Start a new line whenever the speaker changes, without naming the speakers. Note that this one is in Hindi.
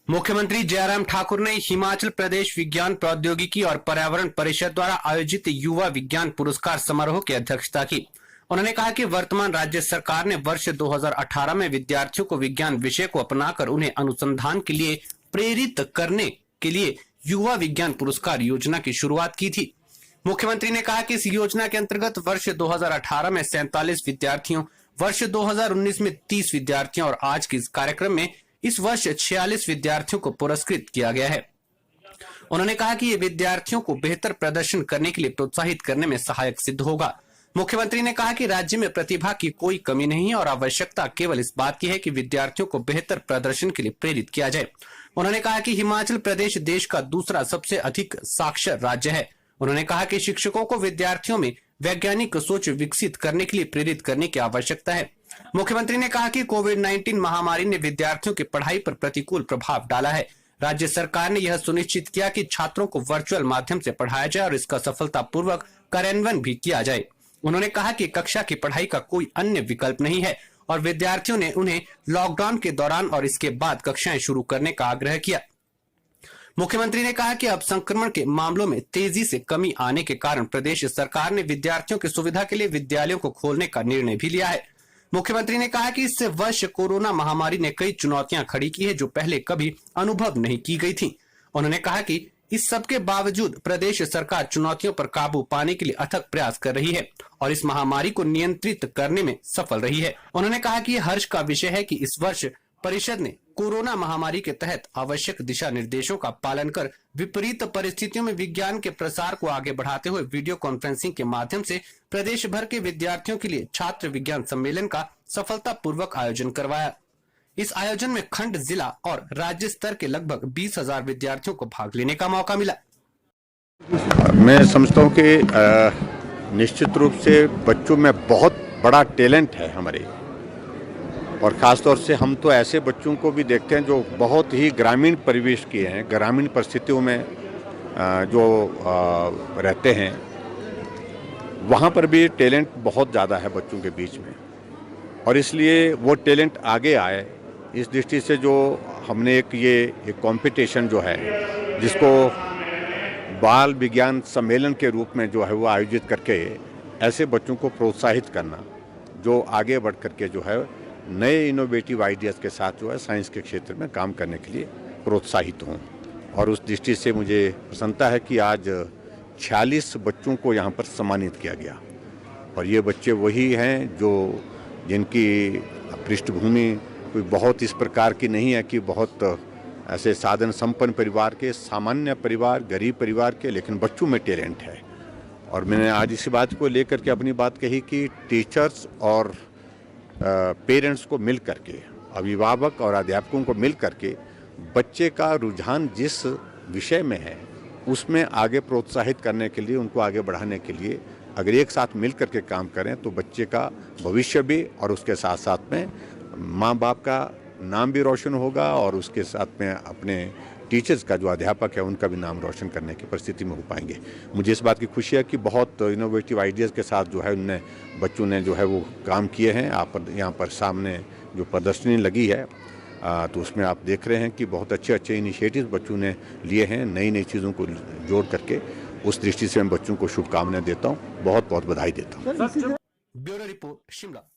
मुख्यमंत्री जयराम ठाकुर ने हिमाचल प्रदेश विज्ञान प्रौद्योगिकी और पर्यावरण परिषद द्वारा आयोजित युवा विज्ञान पुरस्कार समारोह की अध्यक्षता की। उन्होंने कहा कि वर्तमान राज्य सरकार ने वर्ष 2018 में विद्यार्थियों को विज्ञान विषय को अपनाकर उन्हें अनुसंधान के लिए प्रेरित करने के लिए युवा विज्ञान पुरस्कार योजना की शुरुआत की थी। मुख्यमंत्री ने कहा कि इस योजना के अंतर्गत वर्ष 2018 में 47 विद्यार्थियों, वर्ष 2019 में 30 विद्यार्थियों और आज के इस कार्यक्रम में इस वर्ष 46 विद्यार्थियों को पुरस्कृत किया गया है। उन्होंने कहा कि ये विद्यार्थियों को बेहतर प्रदर्शन करने के लिए प्रोत्साहित करने में सहायक सिद्ध होगा। मुख्यमंत्री ने कहा कि राज्य में प्रतिभा की कोई कमी नहीं है और आवश्यकता केवल इस बात की है कि विद्यार्थियों को बेहतर प्रदर्शन के लिए प्रेरित किया जाए। उन्होंने कहा कि हिमाचल प्रदेश देश का दूसरा सबसे अधिक साक्षर राज्य है। उन्होंने कहा कि शिक्षकों को विद्यार्थियों में वैज्ञानिक सोच विकसित करने के लिए प्रेरित करने की आवश्यकता है। मुख्यमंत्री ने कहा कि कोविड-19 महामारी ने विद्यार्थियों की पढ़ाई पर प्रतिकूल प्रभाव डाला है। राज्य सरकार ने यह सुनिश्चित किया कि छात्रों को वर्चुअल माध्यम से पढ़ाया जाए और इसका सफलतापूर्वक कार्यान्वयन भी किया जाए। उन्होंने कहा कि कक्षा की पढ़ाई का कोई अन्य विकल्प नहीं है और विद्यार्थियों ने उन्हें लॉकडाउन के दौरान और इसके बाद कक्षाएं शुरू करने का आग्रह किया। मुख्यमंत्री ने कहा कि अब संक्रमण के मामलों में तेजी से कमी आने के कारण प्रदेश सरकार ने विद्यार्थियों की सुविधा के लिए विद्यालयों को खोलने का निर्णय भी लिया है। मुख्यमंत्री ने कहा कि इस वर्ष कोरोना महामारी ने कई चुनौतियां खड़ी की है जो पहले कभी अनुभव नहीं की गई थी। उन्होंने कहा कि इस सब के बावजूद प्रदेश सरकार चुनौतियों पर काबू पाने के लिए अथक प्रयास कर रही है और इस महामारी को नियंत्रित करने में सफल रही है। उन्होंने कहा कि यह हर्ष का विषय है कि इस वर्ष परिषद ने कोरोना महामारी के तहत आवश्यक दिशा निर्देशों का पालन कर विपरीत परिस्थितियों में विज्ञान के प्रसार को आगे बढ़ाते हुए वीडियो कॉन्फ्रेंसिंग के माध्यम से प्रदेश भर के विद्यार्थियों के लिए छात्र विज्ञान सम्मेलन का सफलतापूर्वक आयोजन करवाया। इस आयोजन में खंड, जिला और राज्य स्तर के लगभग 20,000 विद्यार्थियों को भाग लेने का मौका मिला।
मैं समझता हूँ कि निश्चित रूप से बच्चों में बहुत बड़ा टैलेंट है हमारे, और ख़ास तौर से हम तो ऐसे बच्चों को भी देखते हैं जो बहुत ही ग्रामीण परिवेश के हैं, ग्रामीण परिस्थितियों में जो रहते हैं, वहाँ पर भी टैलेंट बहुत ज़्यादा है बच्चों के बीच में, और इसलिए वो टैलेंट आगे आए इस दृष्टि से जो हमने एक कंपटीशन जो है जिसको बाल विज्ञान सम्मेलन के रूप में जो है वो आयोजित करके ऐसे बच्चों को प्रोत्साहित करना जो आगे बढ़ करके जो है नए इनोवेटिव आइडियाज़ के साथ जो है साइंस के क्षेत्र में काम करने के लिए प्रोत्साहित हों। और उस दृष्टि से मुझे प्रसन्नता है कि आज 46 बच्चों को यहाँ पर सम्मानित किया गया, और ये बच्चे वही हैं जो जिनकी पृष्ठभूमि कोई बहुत इस प्रकार की नहीं है कि बहुत ऐसे साधन संपन्न परिवार के, सामान्य परिवार, गरीब परिवार के, लेकिन बच्चों में टैलेंट है। और मैंने आज इसी बात को लेकर के अपनी बात कही कि टीचर्स और पेरेंट्स को मिल करके, अभिभावक और अध्यापकों को मिल करके बच्चे का रुझान जिस विषय में है उसमें आगे प्रोत्साहित करने के लिए, उनको आगे बढ़ाने के लिए अगर एक साथ मिल करके काम करें तो बच्चे का भविष्य भी और उसके साथ साथ में माँ बाप का नाम भी रोशन होगा, और उसके साथ में अपने टीचर्स का जो अध्यापक है उनका भी नाम रोशन करने की परिस्थिति में हो पाएंगे। मुझे इस बात की खुशी है कि बहुत इनोवेटिव आइडियाज़ के साथ जो है उनने बच्चों ने जो है वो काम किए हैं। आप यहाँ पर सामने जो प्रदर्शनी लगी है तो उसमें आप देख रहे हैं कि बहुत अच्छे इनिशिएटिव्स बच्चों ने लिए हैं, नई चीज़ों को जोड़ करके। उस दृष्टि से मैं बच्चों को शुभकामनाएं देता हूँ, बहुत बहुत बधाई देता हूँ।
Bureau report, Shimla.